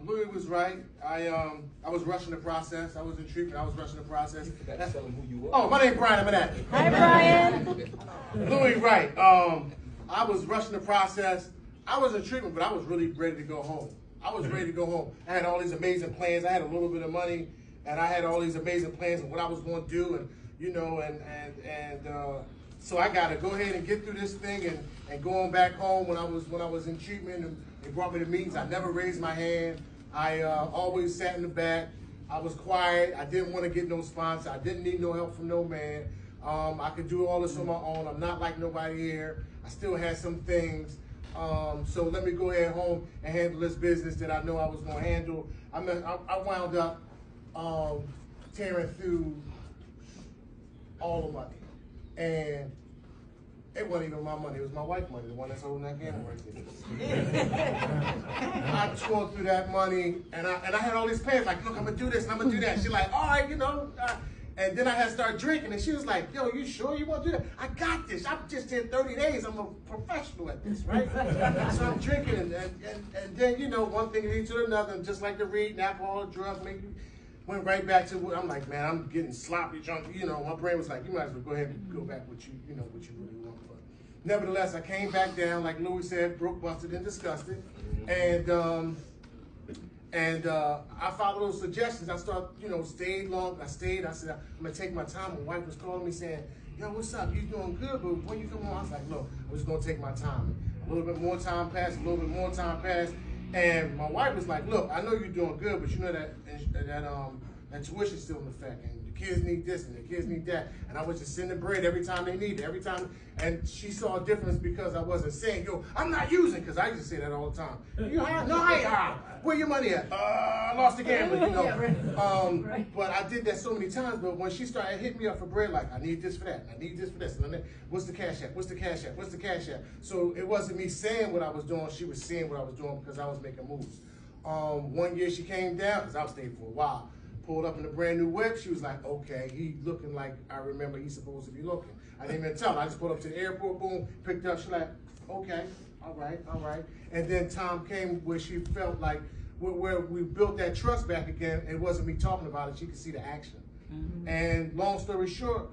Louis was right. I was rushing the process. I was in treatment. I was rushing the process. You forgot to tell him who you were. Oh, my name's Brian. I'm that. Hi, Brian. Louis, right. I was rushing the process. I was in treatment, but I was really ready to go home. I was ready to go home. I had all these amazing plans. I had a little bit of money, and I had all these amazing plans of what I was going to do, and so I got to go ahead and get through this thing and go on back home. When I was in treatment, and they brought me to meetings, I never raised my hand. I always sat in the back. I was quiet. I didn't want to get no sponsor. I didn't need no help from no man. I could do all this on my own. I'm not like nobody here. I still had some things. So let me go ahead home and handle this business that I know I was going to handle. I wound up tearing through all the money. And it wasn't even my money. It was my wife's money, the one that's holding that camera right there. I tore through that money, and I had all these plans, like, look, I'm going to do this, and I'm going to do that. She's like, all right, and then I had to start drinking, and she was like, yo, you sure you want to do that? I got this. I just did 30 days. I'm a professional at this, right? So I'm drinking, and then, one thing leads to another, and just like the weed, alcohol, drugs, went right back to what I'm like, man, I'm getting sloppy drunk. My brain was like, you might as well go ahead and go back what you really want. But nevertheless, I came back down, like Louis said, broke, busted, and disgusted. And I followed those suggestions. I started, stayed long. I stayed. I said, I'm gonna take my time. My wife was calling me saying, yo, what's up? You doing good, but when you come home, I was like, look, I'm just gonna take my time. A little bit more time passed, a little bit more time passed. And my wife was like, look, I know you're doing good, but you know that tuition's still in effect, and the kids need this and the kids need that. And I was just sending bread every time they needed, every time. And she saw a difference because I wasn't saying, yo, I'm not using, because I used to say that all the time. You high? No, I ain't high. Where your money at? I lost the gambling, Yeah, right. But I did that so many times, but when she started hitting me up for bread, like, I need this for that, I need this for this, and then, what's the cash app? What's the cash app? What's the cash app? So it wasn't me saying what I was doing, she was seeing what I was doing because I was making moves. One year she came down, because I was staying for a while, pulled up in a brand new whip. She was like, okay, he looking like I remember he's supposed to be looking. I didn't even tell her. I just pulled up to the airport, boom, picked up. She's like, okay, all right. And then time came where she felt like, where we built that trust back again. It wasn't me talking about it. She could see the action. Mm-hmm. And long story short,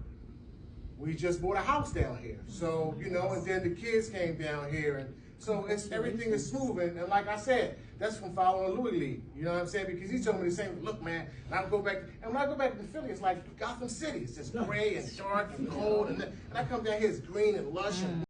we just bought a house down here. So, and then the kids came down here. And so everything is smooth. And like I said, that's from following Louis Lee. You know what I'm saying? Because he told me the same, look, man, and I go back, and when I go back to Philly, it's like Gotham City. It's just gray and dark and cold. And I come down here, it's green and lush. And